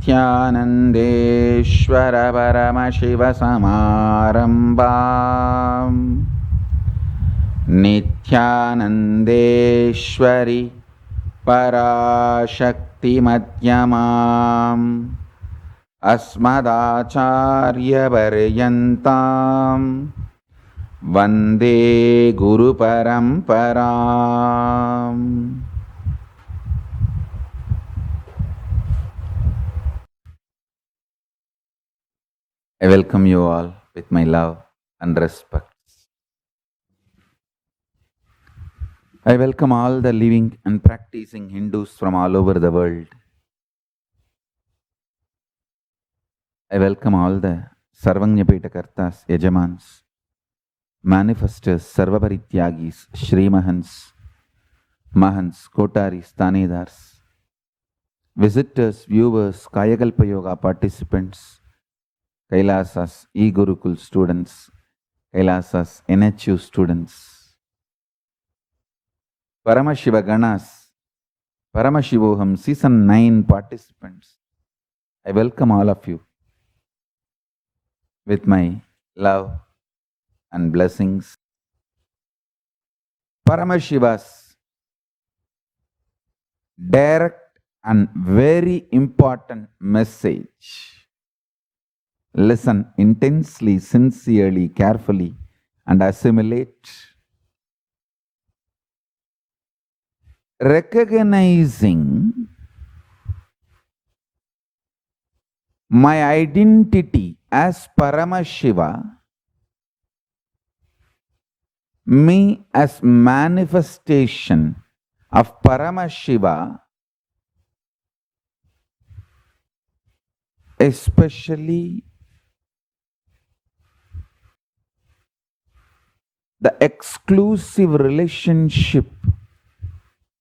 नित्यानन्देश्वर परमशिवसमारम्भाम् नित्यानन्देश्वरि पराशक्तिमध्यमाम् अस्मदाचार्यपर्यन्ताम् वन्दे गुरुपरम्पराम्. I welcome you all with my love and respect. I welcome all the living and practicing Hindus from all over the world. I welcome all the Sarvajñapita Kartas, Yajamans, manifestors, Sarvaparityagis, Shri Mahants, Kotaris, Tanedars, visitors, viewers, Kayakalpa Yoga participants, Kailasas, E-Gurukul students, Kailasas, NHU students, Paramashiva Ganas, Paramashivoham Season 9 participants. I welcome all of you with my love and blessings. Paramashiva's direct and very important message. Listen intensely, sincerely, carefully, and assimilate. Recognizing my identity as Paramashiva, me as manifestation of Paramashiva, especially the exclusive relationship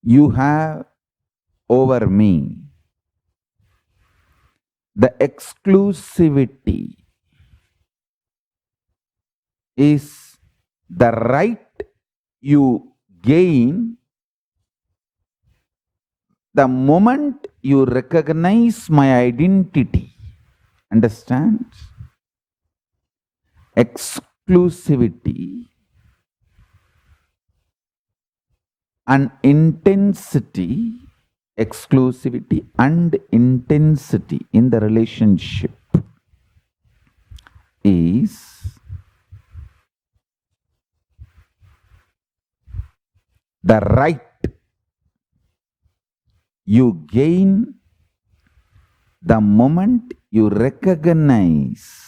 you have over me, the exclusivity is the right you gain the moment you recognize my identity. Understand? Exclusivity and intensity, exclusivity and intensity in the relationship is the right you gain the moment you recognize,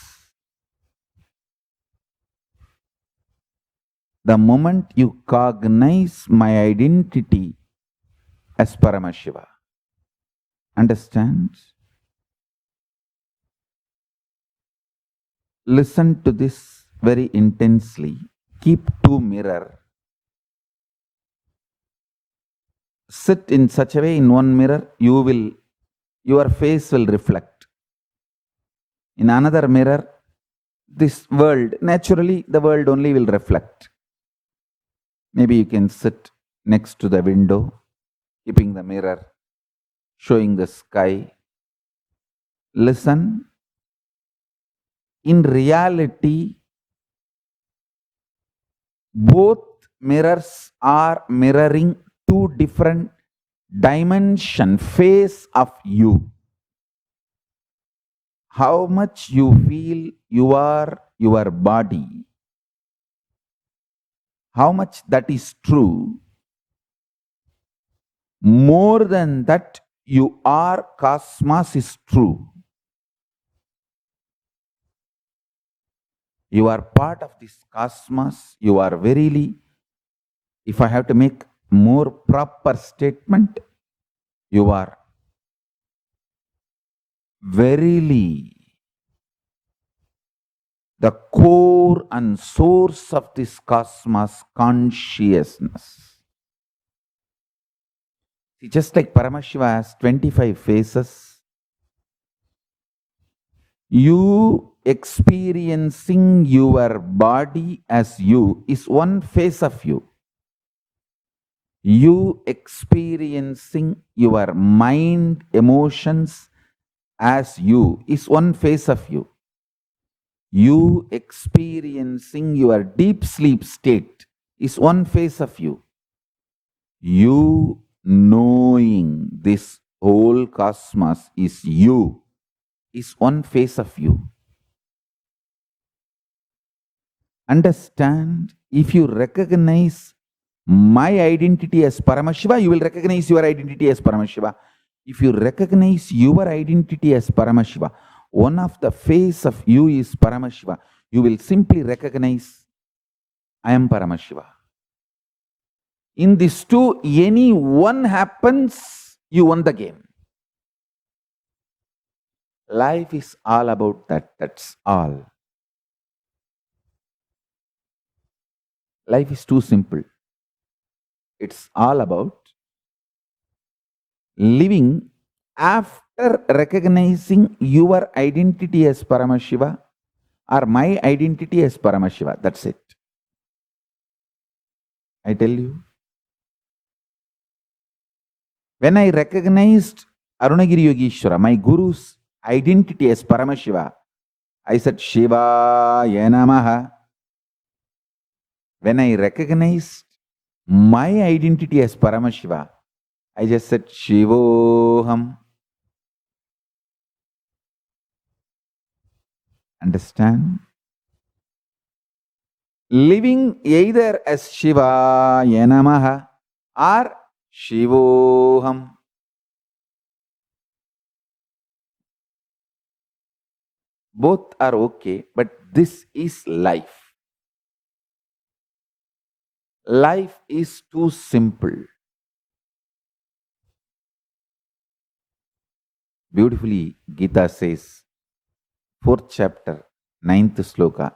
the moment you cognize my identity as Paramashiva. Understand? Listen to this very intensely. Keep two mirrors. Sit in such a way in one mirror, your face will reflect. In another mirror, this world, naturally the world only will reflect. Maybe you can sit next to the window, keeping the mirror, showing the sky. Listen. In reality, both mirrors are mirroring two different phase of you. How much you feel you are your body, how much that is true, more than that you are cosmos is true. You are part of this cosmos. You are verily, if I have to make more proper statement, you are verily the core and source of this cosmos consciousness. See, just like Paramashiva has 25 faces, you experiencing your body as you is one face of you. You experiencing your mind, emotions, as you is one phase of you. You experiencing your deep sleep state is one phase of you. You knowing this whole cosmos is you is one phase of you. Understand, if you recognize my identity as Paramashiva, you will recognize your identity as Paramashiva. If you recognize your identity as Paramashiva, one of the face of you is Paramashiva, you will simply recognize, I am Paramashiva. In these two, any one happens, you won the game. Life is all about that. That's all. Life is too simple. It's all about living after recognizing your identity as Paramashiva or my identity as Paramashiva. That's it. I tell you. When I recognized Arunagiri Yogeshwara, my guru's identity as Paramashiva, I said Shivaya Namaha. When I recognized my identity as Paramashiva, I just said Shivoham. Understand? Living either as Shivaya Namaha or Shivoham. Both are okay, but this is life. Life is too simple. Beautifully, Gita says, 4th chapter, 9th sloka,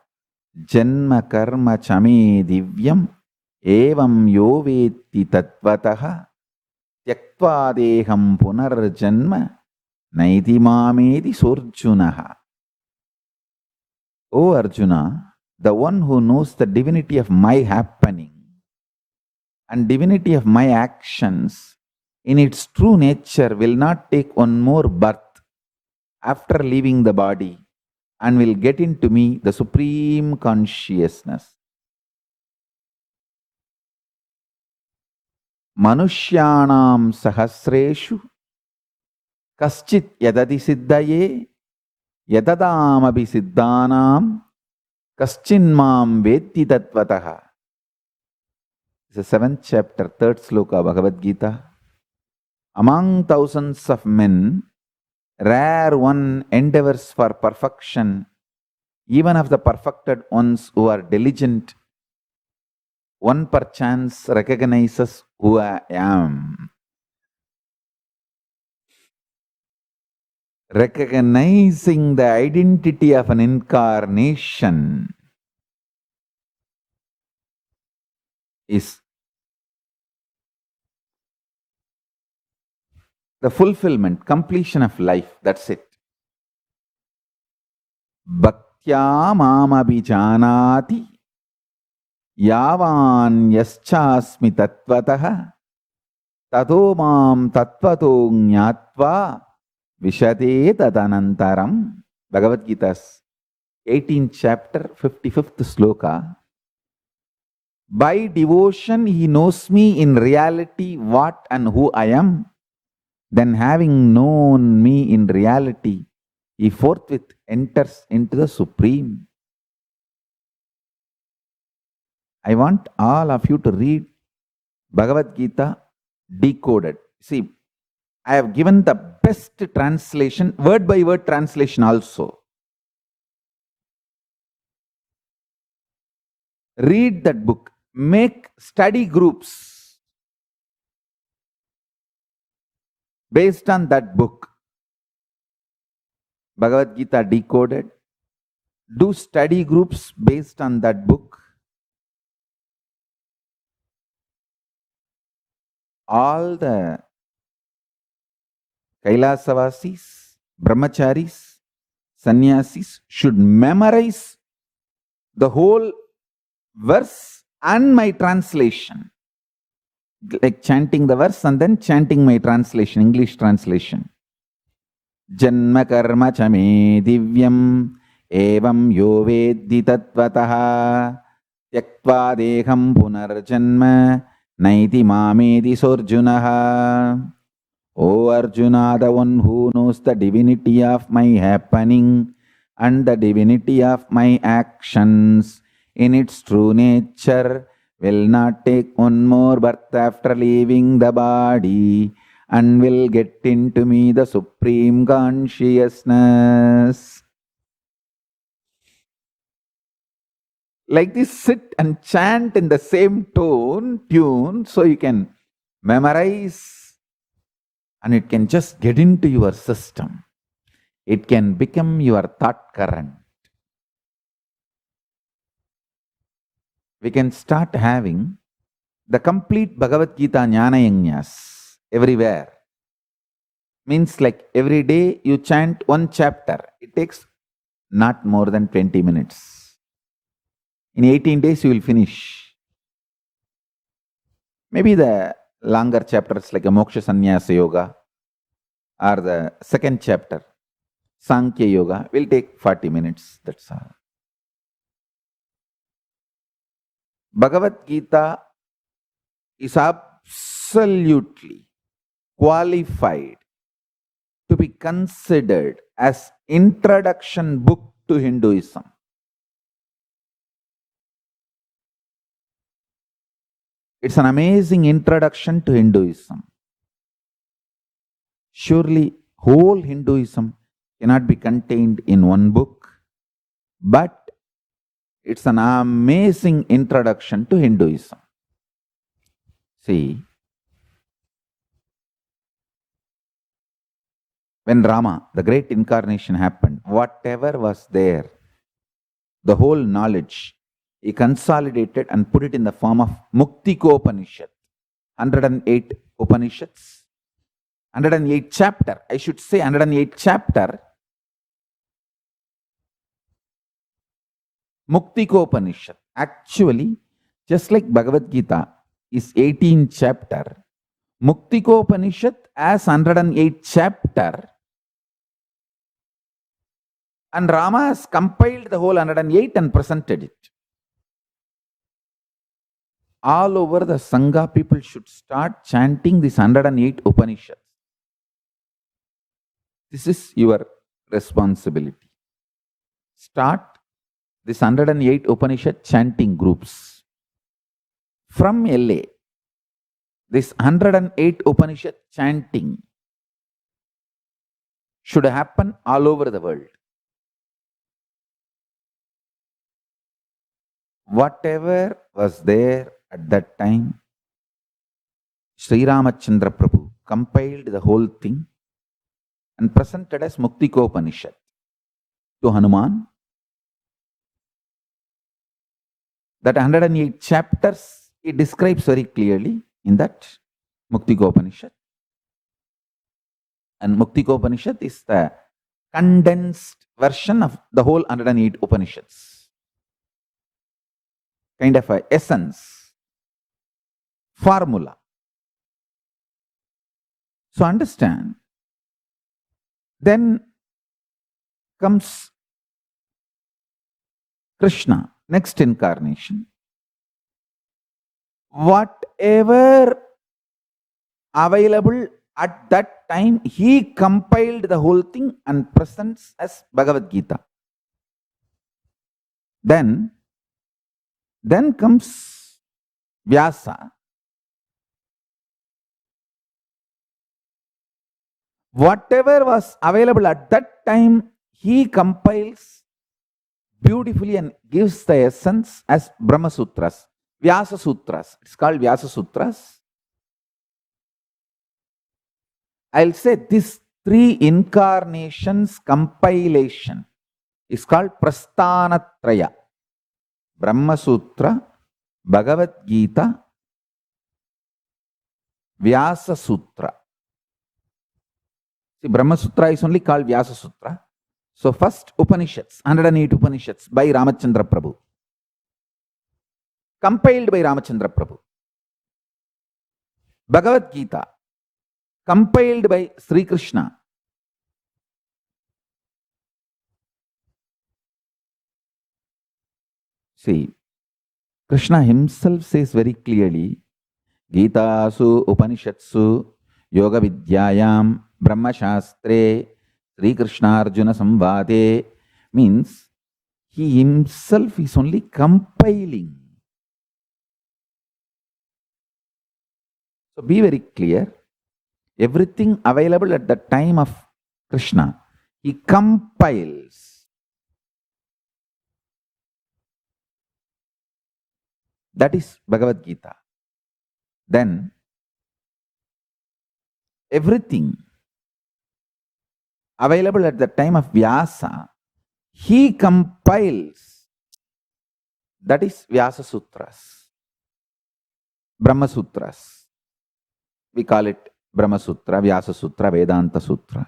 Janma karma chame divyam evam yo veti tatvataha tyaktva deham punarjanma naiti mamedi sorjunaha. O Arjuna, the one who knows the divinity of my happening and divinity of my actions in its true nature will not take one more birth after leaving the body and will get into me the supreme consciousness. Manushyanam sahasreshu kaschit yadadi siddhaye yadadam abhisiddhanam kaschinmam vetti tatvataha. It's the 7th chapter, 3rd sloka, Bhagavad Gita. Among thousands of men, rare one endeavors for perfection, even of the perfected ones who are diligent. One perchance recognizes who I am. Recognizing the identity of an incarnation is the fulfillment, completion of life. That's it. Bhaktya mamabhijanati yavan yaschasmi tattvataha tato mam tattvato jnatva vishate tadanantaram. Bhagavad Gita's 18th chapter, 55th sloka. By devotion he knows me in reality what and who I am. Then having known me in reality, he forthwith enters into the Supreme. I want all of you to read Bhagavad Gita decoded. See, I have given the best translation, word by word translation also. Read that book. Make study groups based on that book. Bhagavad Gita decoded. Do study groups based on that book. All the Kailasavasis, Brahmacharis, Sannyasis should memorize the whole verse and my translation. Like chanting the verse and then chanting my translation, English translation. जन्म कर्म च मे दिव्यम् एवं यो वेद्दि तत्त्वतः त्यक्त्वा देहं पुनर्जन्म नैति मामेति सोऽर्जुनः. O Arjuna, the one who knows the divinity of my happening and the divinity of my actions in its true nature will not take one more birth after leaving the body and will get into me the supreme consciousness. Like this, sit and chant in the same tune, so you can memorize and it can just get into your system. It can become your thought current. We can start having the complete Bhagavad Gita Jnana Yajnas everywhere. Means like every day you chant one chapter. It takes not more than 20 minutes. In 18 days you will finish. Maybe the longer chapters like a Moksha Sannyasa Yoga or the second chapter, Sankhya Yoga, will take 40 minutes. That's all. Bhagavad Gita is absolutely qualified to be considered as introduction book to Hinduism. It's an amazing introduction to Hinduism. Surely whole Hinduism cannot be contained in one book, but it's an amazing introduction to Hinduism. See, when Rama, the great incarnation, happened, whatever was there, the whole knowledge, he consolidated and put it in the form of Muktikopanishad. 108 Upanishads, 108 chapter, I should say 108 chapter. Muktikopanishad. Actually, just like Bhagavad Gita is 18 chapter, Muktikopanishad as 108 chapter, and Rama has compiled the whole 108 and presented it. All over the Sangha, people should start chanting this 108 Upanishads. This is your responsibility. Start this 108 Upanishad chanting groups. From LA, this 108 Upanishad chanting should happen all over the world. Whatever was there at that time, Sri Ramachandra Prabhu compiled the whole thing and presented as Muktikopanishad to Hanuman. That 108 chapters, it describes very clearly in that Muktikopanishad. And Muktikopanishad is the condensed version of the whole 108 Upanishads. Kind of a essence, formula. So understand. Then comes Krishna, next incarnation. Whatever available at that time, he compiled the whole thing and presents as Bhagavad Gita. Then comes Vyasa. Whatever was available at that time, he compiles beautifully and gives the essence as Brahma Sutras, Vyasa Sutras. It's called Vyasa Sutras. I'll say this 3 incarnations compilation is called Prasthanatraya. Brahma Sutra, Bhagavad Gita, Vyasa Sutra. See, Brahma Sutra is only called Vyasa Sutra. So first Upanishads, 108 Upanishads by Ramachandra Prabhu, compiled by Ramachandra Prabhu. Bhagavad Gita, compiled by Sri Krishna, See, Krishna himself says very clearly, Gitasu Upanishatsu Yoga Vidyayam Brahma Shastre Sri Krishna Arjuna Samvade, means he himself is only compiling. So be very clear. Everything available at the time of Krishna, he compiles. That is Bhagavad Gita. Then everything available at the time of Vyasa, he compiles. That is Vyasa Sutras, Brahma Sutras. We call it Brahma Sutra, Vyasa Sutra, Vedanta Sutra.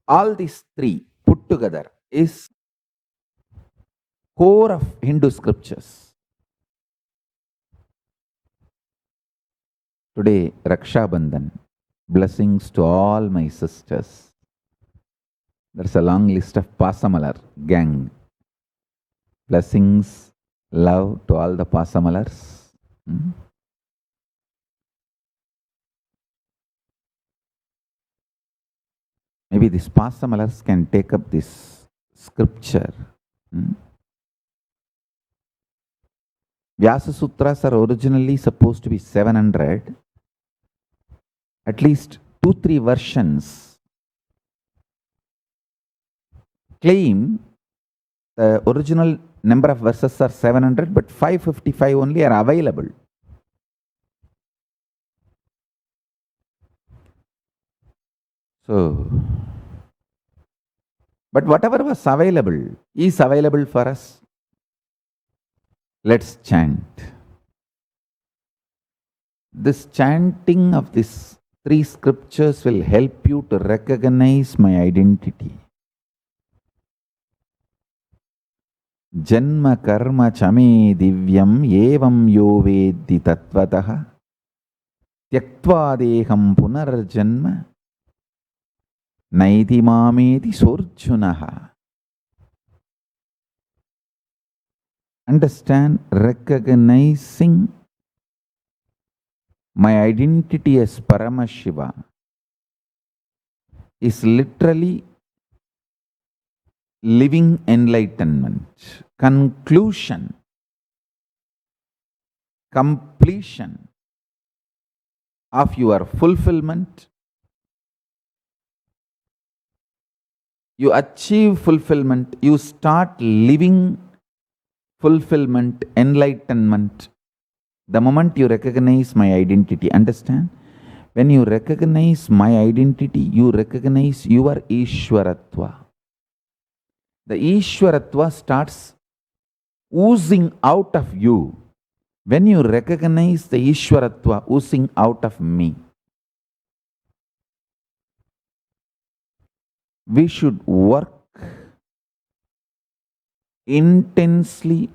All these three put together is core of Hindu scriptures. Today, Raksha Bandhan, blessings to all my sisters. There's a long list of Pasamalar gang. Blessings, love to all the Pasamalars. Maybe these Pasamalars can take up this scripture. Vyasa Sutras are originally supposed to be 700. At least 2-3 versions claim the original number of verses are 700, but 555 only are available. So, but whatever was available is available for us. Let's chant. This chanting of these 3 scriptures will help you to recognize my identity. Janma karma chame divyam evam yo veddi tatvatah tyaktva deham punarjanma naiti mameti sorjunaha. Understand, recognizing my identity as Paramashiva is literally living enlightenment, conclusion, completion of your fulfillment. You achieve fulfillment, you start living fulfillment, enlightenment, the moment you recognize my identity. Understand? When you recognize my identity, you recognize your Ishwaratva. The Ishwaratva starts oozing out of you when you recognize the Ishwaratva oozing out of me. We should work intensely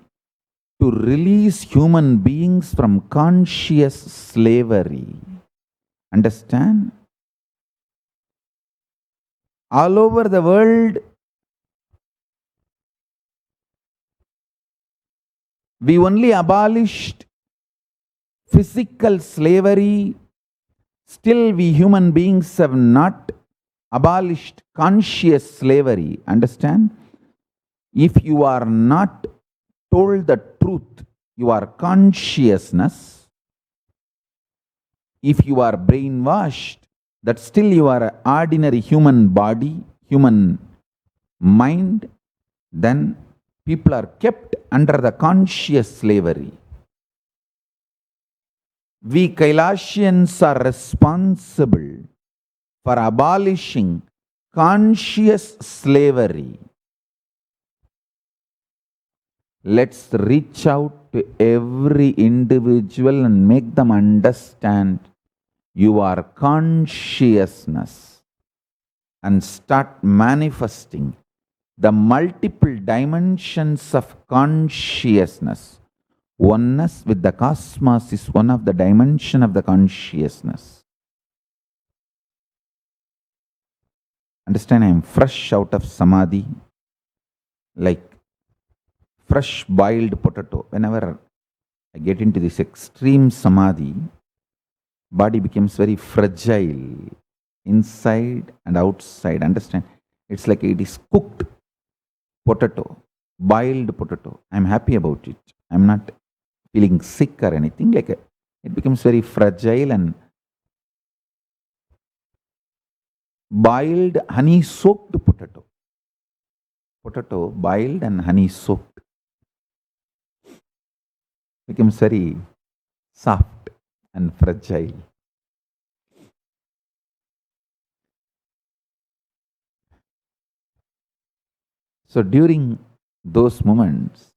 to release human beings from conscious slavery. Understand? All over the world, we only abolished physical slavery. Still, we human beings have not abolished conscious slavery. Understand? If you are not told the truth, your consciousness, if you are brainwashed, that still you are an ordinary human body, human mind, then people are kept under the conscious slavery. We Kailashians are responsible for abolishing conscious slavery. Let's reach out to every individual and make them understand your consciousness and start manifesting the multiple dimensions of consciousness. Oneness with the cosmos is one of the dimensions of the consciousness. Understand, I am fresh out of samadhi. like fresh boiled potato. Whenever I get into this extreme samadhi, body becomes very fragile inside and outside. Understand? It's like it is cooked potato, boiled potato. I'm happy about it. I'm not feeling sick or anything like it. It becomes very fragile and boiled honey soaked potato. Potato boiled and honey soaked becomes very soft and fragile. So during those moments,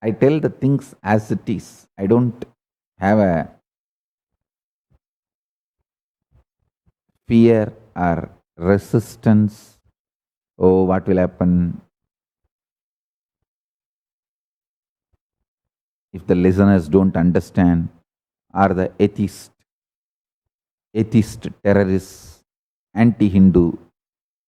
I tell the things as it is. I don't have a fear or resistance. Oh, what will happen if the listeners don't understand? Or the atheist terrorists, anti-Hindu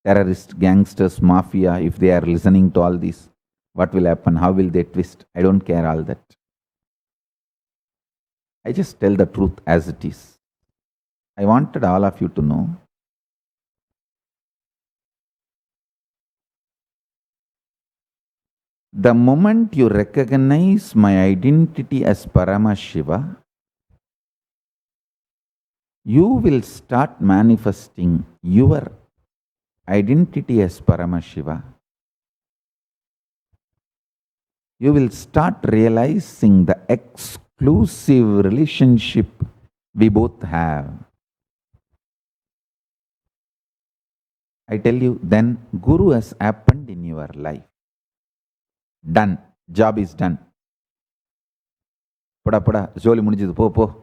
terrorist gangsters, mafia, if they are listening to all this, what will happen? How will they twist? I don't care all that. I just tell the truth as it is. I wanted all of you to know the moment you recognize my identity as Paramashiva, you will start manifesting your identity as Paramashiva. You will start realizing the exclusive relationship we both have. I tell you, then Guru has happened in your life. Done. Job is done. Pada, jolly முடிஞ்சது போ.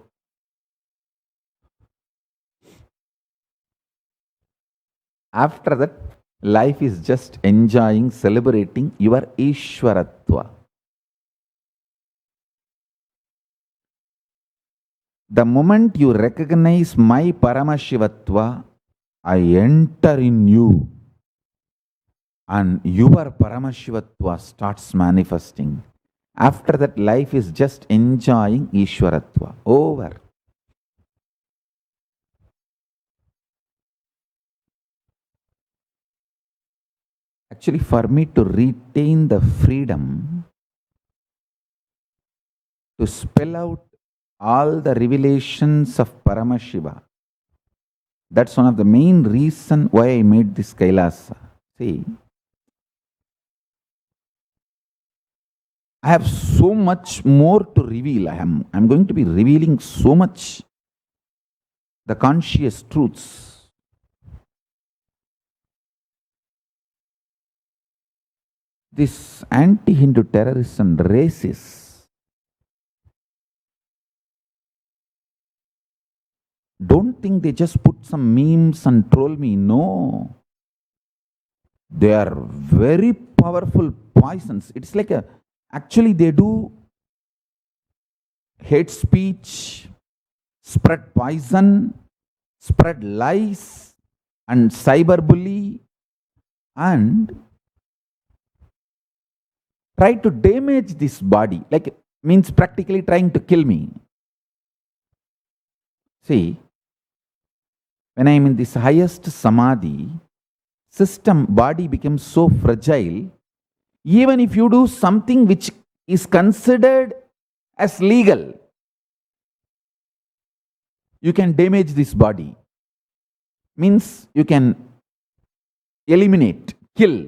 After that, life is just enjoying, celebrating your Ishwaratva. The moment you recognize my Paramashivatva, I enter in you and your Paramashivatva starts manifesting. After that, life is just enjoying Ishwaratva. Over. Actually, for me to retain the freedom to spell out all the revelations of Paramashiva, that's one of the main reason why I made this Kailasa. See, I have so much more to reveal. I'm going to be revealing so much the conscious truths. This anti-Hindu terrorists and racists don't think they just put some memes and troll me. No. They are very powerful poisons. It's like actually they do hate speech, spread poison, spread lies and cyberbully and try to damage this body, like means practically trying to kill me. See, when I am in this highest samadhi, system, body becomes so fragile, even if you do something which is considered as legal, you can damage this body. Means you can eliminate, kill.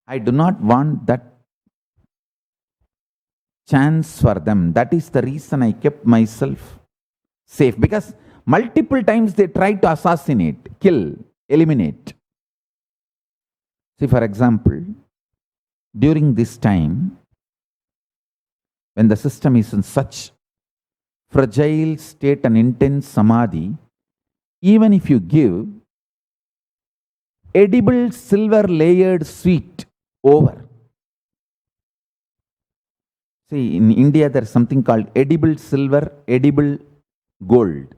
I do not want that chance for them. That is the reason I kept myself safe, because multiple times they tried to assassinate, kill, eliminate. See, for example, during this time, when the system is in such fragile state and intense samadhi, even if you give edible silver layered sweet over. See, in India there is something called edible silver, edible gold.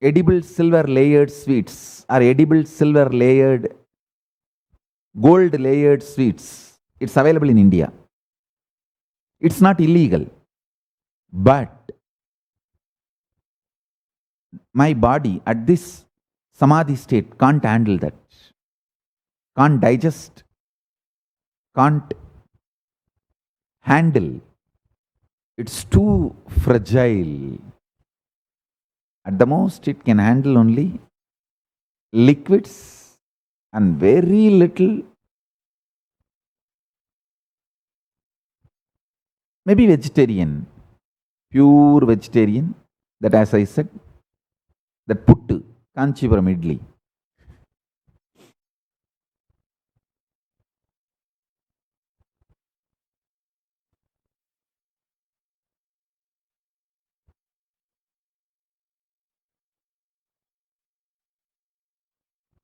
edible silver layered sweets or edible silver layered, gold layered sweets. It's available in India. It's not illegal. But my body at this samadhi state can't handle that, can't digest, can't handle. It's too fragile. At the most, it can handle only liquids and very little, maybe vegetarian, pure vegetarian, that as I said, that puttu, Kanchipuram idli.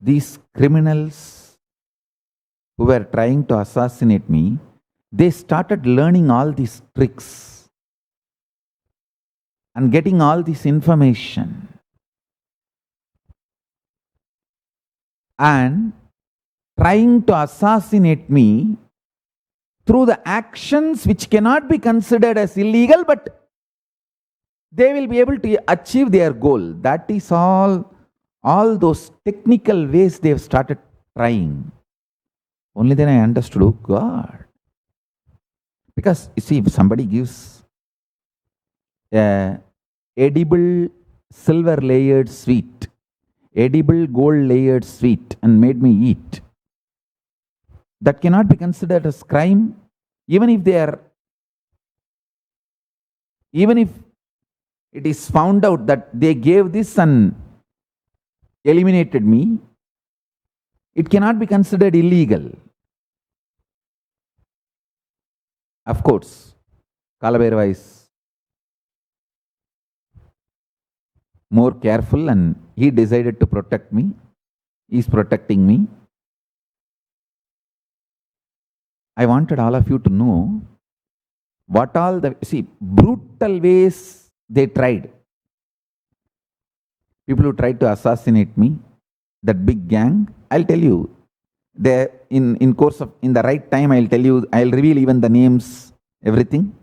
These criminals who were trying to assassinate me, they started learning all these tricks and getting all this information. And trying to assassinate me through the actions which cannot be considered as illegal, but they will be able to achieve their goal. That is all those technical ways they have started trying. Only then I understood, oh God. Because you see, if somebody gives a edible silver layered sweet, edible gold layered sweet and made me eat, that cannot be considered as crime, even if it is found out that they gave this and eliminated me, it cannot be considered illegal. Of course, Kalabhairava is more careful and he decided to protect me. He is protecting me. I wanted all of you to know what all the brutal ways they tried. People who tried to assassinate me, that big gang, I'll tell you, in the right time, I'll reveal even the names, everything.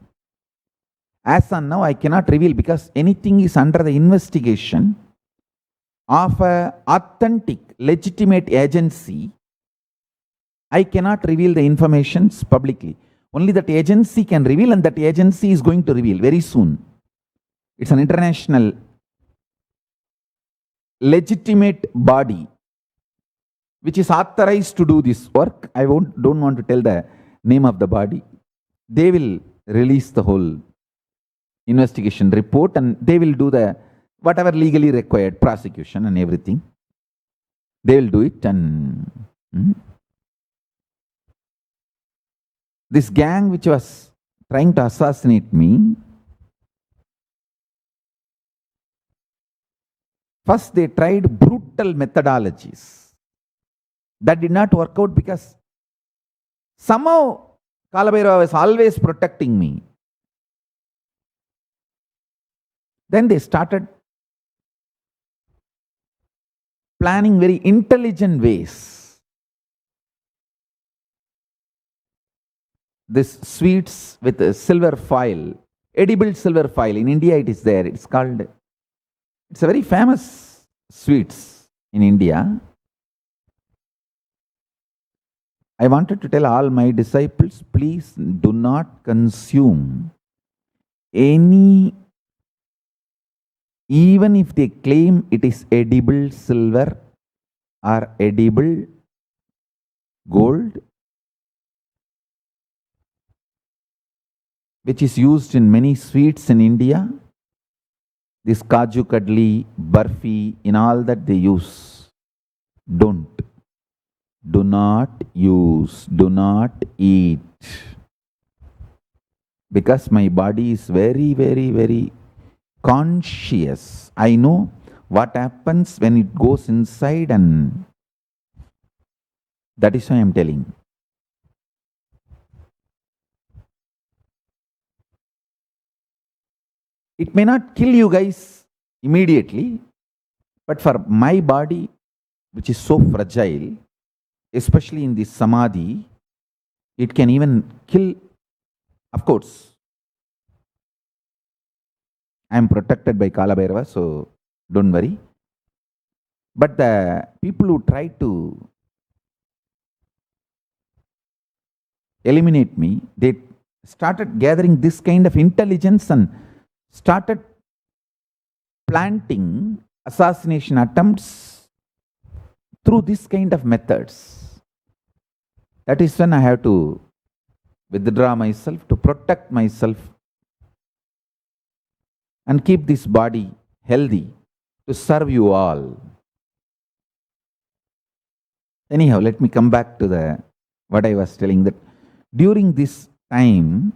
As on now, I cannot reveal because anything is under the investigation of an authentic, legitimate agency. I cannot reveal the information publicly. Only that agency can reveal, and that agency is going to reveal very soon. It's an international, legitimate body which is authorized to do this work. I don't want to tell the name of the body. They will release the whole investigation report and they will do the whatever legally required prosecution and everything. They will do it. And this gang which was trying to assassinate me, first they tried brutal methodologies. That did not work out because somehow Kalabhairava was always protecting me. Then they started planning very intelligent ways. This sweets with a silver foil, edible silver foil. In India it is there. It's a very famous sweets in India. I wanted to tell all my disciples, please do not consume any, even if they claim it is edible silver or edible gold, which is used in many sweets in India, this kaju kadli, barfi, in all that they use. Do not use, do not eat. Because my body is very, very, very conscious. I know what happens when it goes inside, and that is why I am telling. It may not kill you guys immediately, But for my body, which is so fragile, especially in this samadhi, it can even kill. Of course, I am protected by Kala Bhairava, so don't worry. But the people who try to eliminate me, they started gathering this kind of intelligence and started planting assassination attempts through this kind of methods. That is when I have to withdraw myself, to protect myself and keep this body healthy to serve you all. Anyhow, let me come back to what I was telling, that during this time,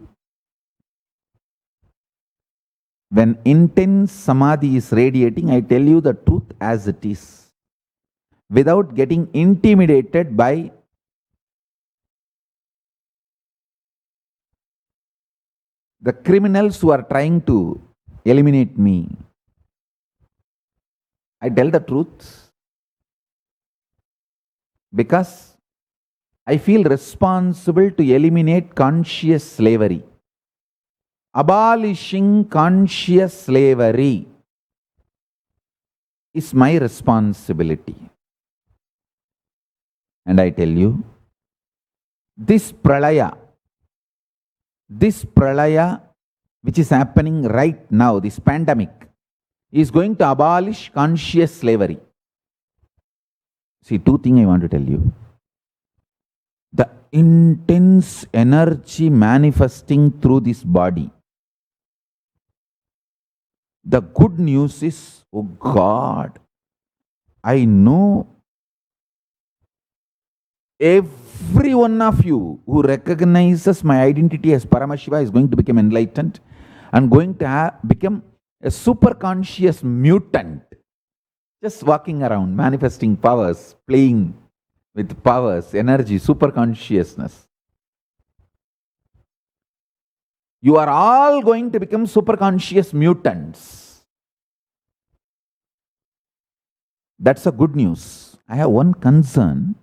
when intense samadhi is radiating, I tell you the truth as it is, without getting intimidated by the criminals who are trying to eliminate me. I tell the truth because I feel responsible to eliminate conscious slavery. Abolishing conscious slavery is my responsibility. And I tell you, this pralaya, which is happening right now, this pandemic, is going to abolish conscious slavery. See, two things I want to tell you. The intense energy manifesting through this body. The good news is, oh God, I know every one of you who recognizes my identity as Paramashiva is going to become enlightened and going to become a super conscious mutant, just walking around, manifesting powers, playing with powers, energy, super consciousness. You are all going to become super conscious mutants. That's a good news. I have one concern.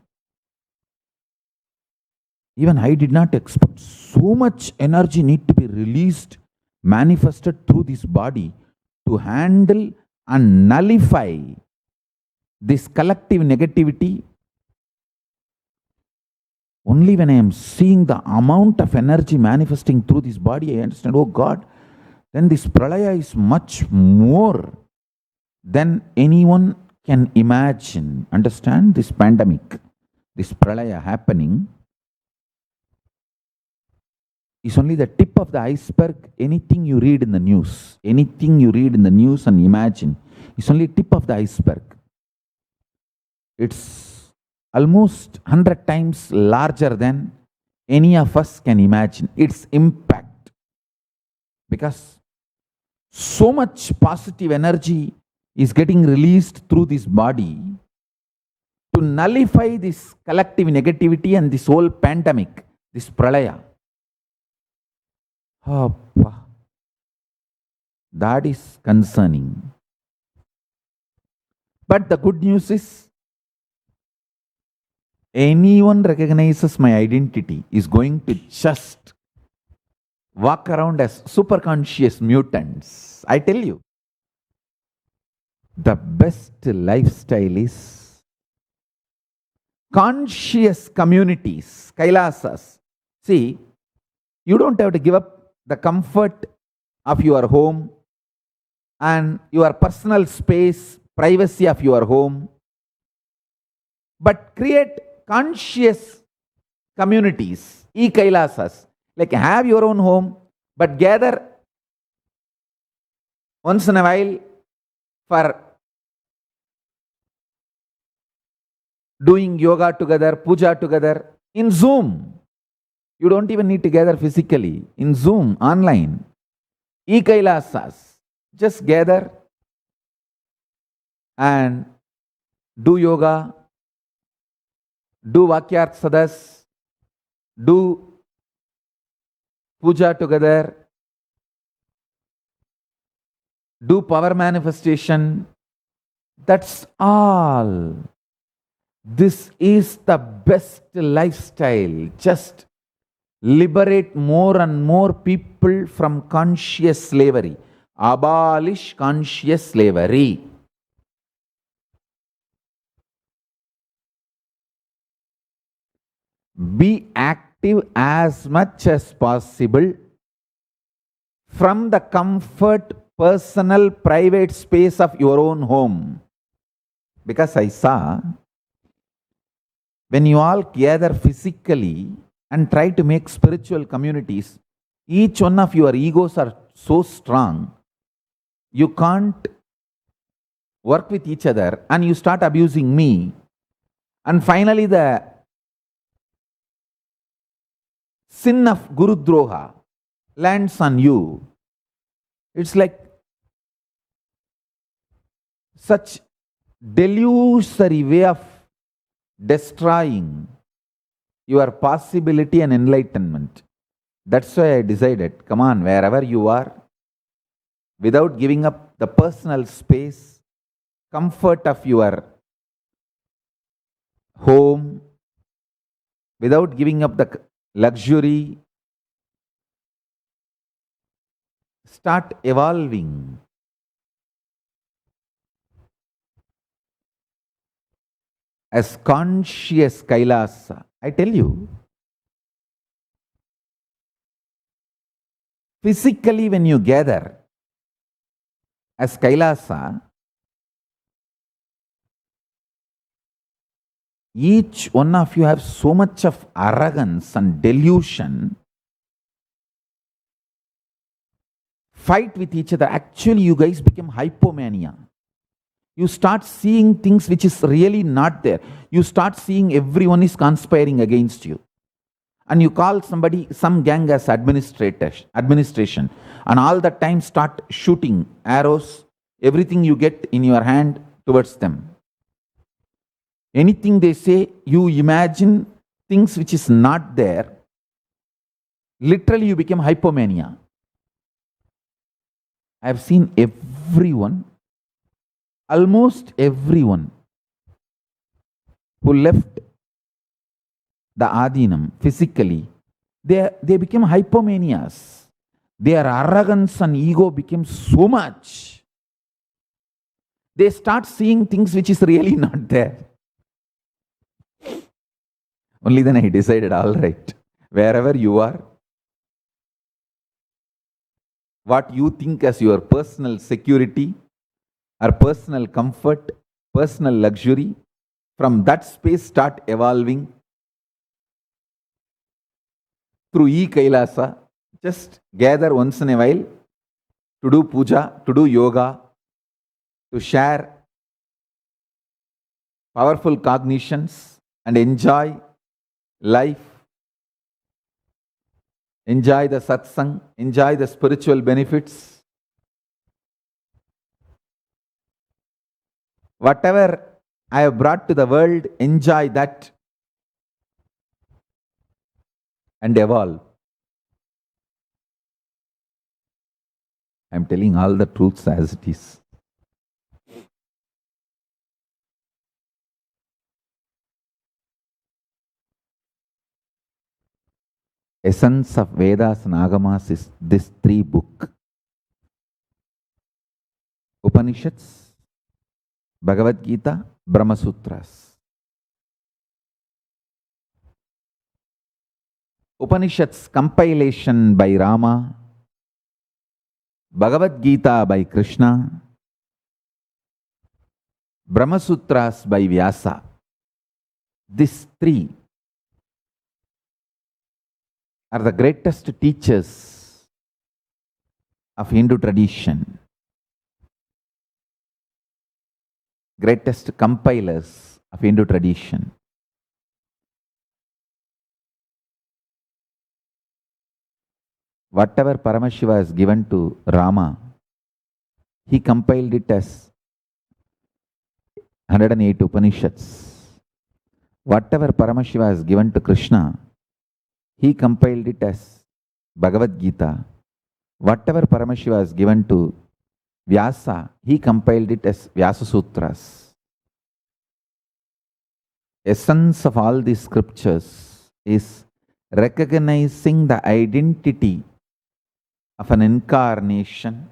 Even I did not expect so much energy need to be released, manifested through this body to handle and nullify this collective negativity. Only when I am seeing the amount of energy manifesting through this body, I understand, oh God, then this pralaya is much more than anyone can imagine. Understand, this pandemic, this pralaya happening is only the tip of the iceberg. Anything you read in the news, and imagine, is only tip of the iceberg. It's almost 100 times larger than any of us can imagine. Its impact. Because so much positive energy is getting released through this body to nullify this collective negativity and this whole pandemic, this pralaya. That is concerning. But the good news is, anyone recognizes my identity is going to just walk around as super conscious mutants. I tell you, the best lifestyle is conscious communities, Kailasas. See, you don't have to give up the comfort of your home and your personal space, privacy of your home, but create conscious communities, e-Kailasas. Like, have your own home, but gather once in a while for doing yoga together, puja together in Zoom. You don't even need to gather physically. In Zoom, online. E-Kailasas. Just gather and do yoga, do Vakyart Sadas, do puja together, do power manifestation, That's all. This is the best lifestyle. Just liberate more and more people from conscious slavery. Abolish conscious slavery. Be active as much as possible from the comfort, personal, private space of your own home. Because I saw when you all gather physically and try to make spiritual communities, each one of your egos are so strong, you can't work with each other and you start abusing me. And finally, the sin of Guru Droha lands on you. It's like such delusory way of destroying your possibility and enlightenment. That's why I decided, come on, wherever you are, without giving up the personal space, comfort of your home, without giving up the luxury, start evolving. As conscious Kailasa. I tell you, physically when you gather as Kailasa, each one of you have so much of arrogance and delusion. Fight with each other. Actually, you guys become hypomania. You start seeing things which is really not there. You start seeing everyone is conspiring against you. And you call somebody, some gang as administration. And all the time start shooting arrows, everything you get in your hand towards them. Anything they say, you imagine things which is not there. Literally you become hypomania. I have seen everyone, almost everyone who left the Adinam physically, they became hypomanias. Their arrogance and ego became so much. They start seeing things which is really not there. Only then I decided, all right, wherever you are, what you think as your personal security or personal comfort, personal luxury, from that space start evolving through e-Kailasa. Just gather once in a while to do puja, to do yoga, to share powerful cognitions and enjoy life, enjoy the satsang, enjoy the spiritual benefits. Whatever I have brought to the world, enjoy that and evolve. I am telling all the truths as it is. Essence of Vedas and Agamas is this 3 books: Upanishads, Bhagavad Gita, Brahma Sutras. Upanishads compilation by Rama, Bhagavad Gita by Krishna, Brahma Sutras by Vyasa. These 3 are the greatest teachers of Hindu tradition, greatest compilers of Hindu tradition. Whatever Paramashiva has given to Rama, he compiled it as 108 Upanishads. Whatever Paramashiva has given to Krishna, he compiled it as Bhagavad Gita. Whatever Paramashiva has given to Vyasa, he compiled it as Vyasa Sutras. Essence of all these scriptures is recognizing the identity of an incarnation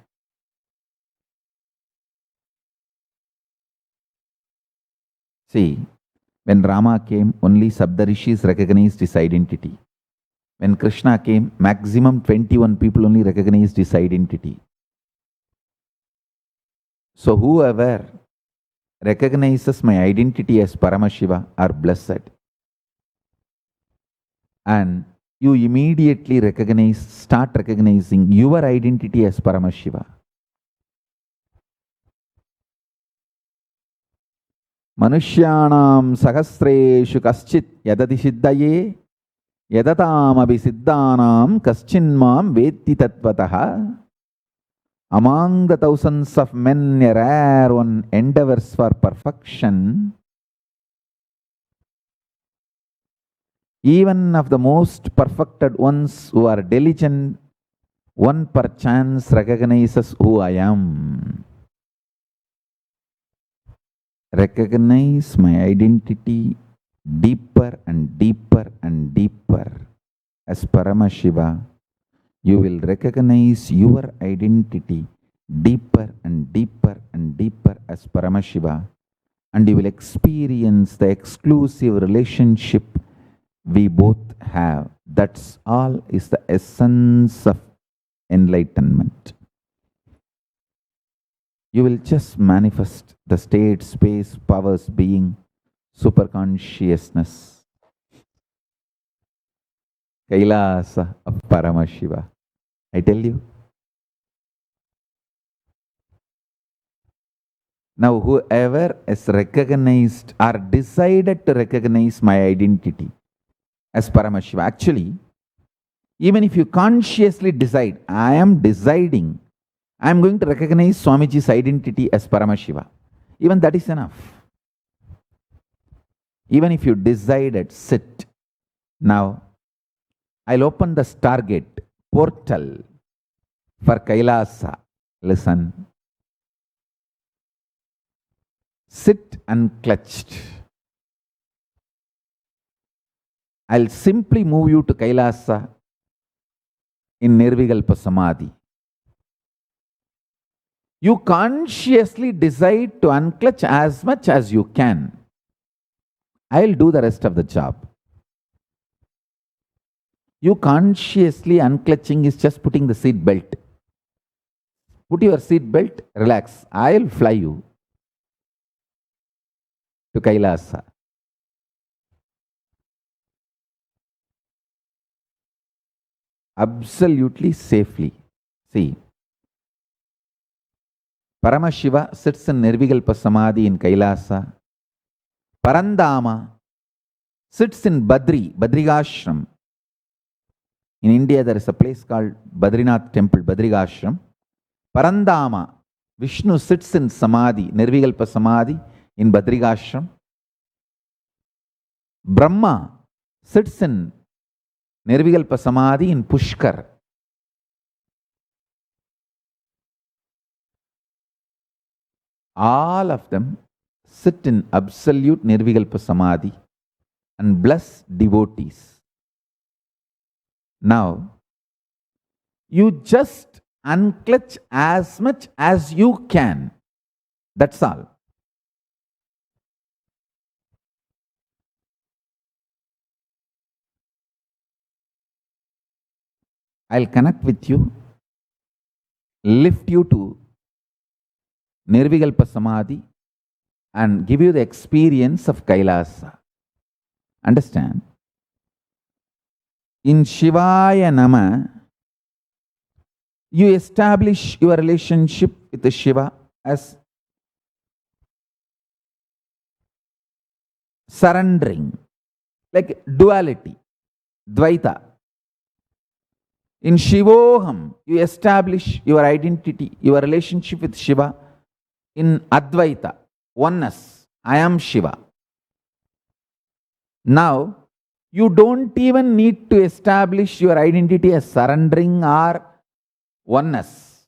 See, when Rama came, only Saptarishis recognized his identity. When Krishna came, maximum 21 people only recognized his identity. So whoever recognizes my identity as Paramashiva are blessed. And you immediately start recognizing your identity as Paramashiva. Manushyanam sahasreshu kaschit yadati siddhaye yadatam abhisiddhanam kaschinmam vetti tattvataha. Among the thousands of men, a rare one endeavors for perfection. Even of the most perfected ones who are diligent, one perchance recognizes who I am. Recognize my identity deeper and deeper and deeper as Paramashiva. You will recognize your identity deeper and deeper and deeper as Paramashiva, and you will experience the exclusive relationship we both have. That's all is the essence of enlightenment. You will just manifest the state, space, powers, being, superconsciousness, Kailasa of Paramashiva. I tell you. Now, whoever is recognized or decided to recognize my identity as Paramashiva, actually, even if you consciously decide, I am deciding, I am going to recognize Swamiji's identity as Paramashiva. Even that is enough. Even if you decided, sit. Now, I'll open the Stargate portal for Kailasa. Listen. Sit unclutched. I'll simply move you to Kailasa in Nirvikalpa Samadhi. You consciously decide to unclutch as much as you can. I'll do the rest of the job. You consciously unclutching is just putting the seat belt. Put your seat belt, relax. I'll fly you to Kailasa. Absolutely safely. See, Paramashiva sits in Nirvikalpa Samadhi in Kailasa. Parandama sits in Badrigashram. In India, there is a place called Badrinath Temple, Badrigashram. Parandama, Vishnu sits in Samadhi, Nirvikalpa Samadhi in Badrigashram. Brahma sits in Nirvikalpa Samadhi in Pushkar. All of them sit in absolute Nirvikalpa Samadhi and bless devotees. Now, you just unclutch as much as you can. That's all. I'll connect with you, lift you to Nirvikalpa Samadhi and give you the experience of Kailasa. Understand? In Shivaya Nama, you establish your relationship with the Shiva as surrendering, like duality, Dvaita. In Shivoham, you establish your identity, your relationship with Shiva in Advaita, oneness. I am Shiva. Now, you don't even need to establish your identity as surrendering or oneness.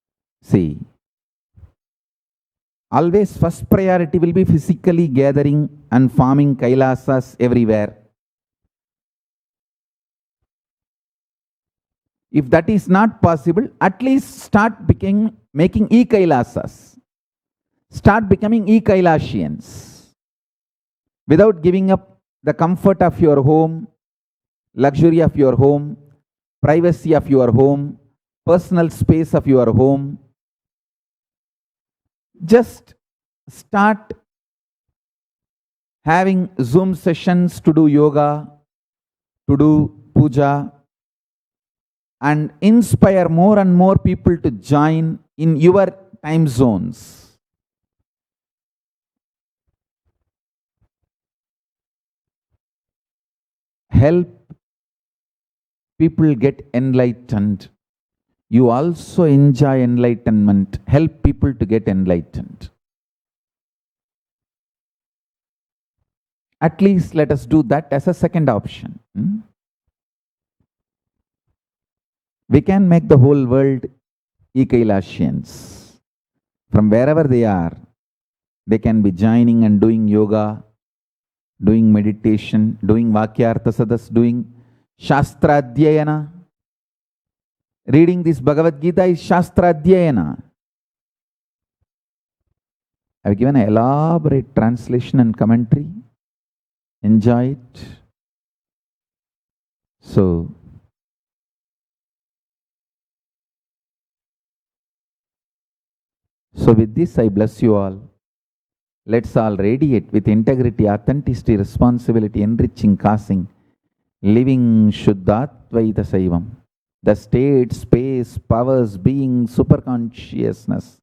See, always first priority will be physically gathering and forming Kailasas everywhere. If that is not possible, at least start making e-Kailasas. Start becoming e-Kailasians. Without giving up the comfort of your home, luxury of your home, privacy of your home, personal space of your home. Just start having Zoom sessions to do yoga, to do puja, and inspire more and more people to join in your time zones. Help people get enlightened. You also enjoy enlightenment. Help people to get enlightened. At least let us do that as a second option. We can make the whole world e-Kailasians. From wherever they are, they can be joining and doing yoga, doing meditation, doing Vakyartha Sadas, doing Shastra Adhyayana. Reading this Bhagavad Gita is Shastra Adhyayana. I have given an elaborate translation and commentary. Enjoy it. So, with this I bless you all. Let's all radiate with integrity, authenticity, responsibility, enriching, causing, living Shuddhatvaita Saivam. The state, space, powers, being, superconsciousness,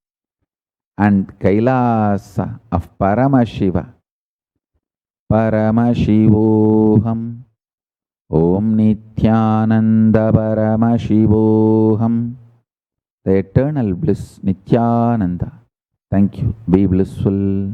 and Kailasa of Paramashiva. Paramashivoham. Om Nityananda Paramashivoham. The eternal bliss, Nityananda. Thank you. Be blissful.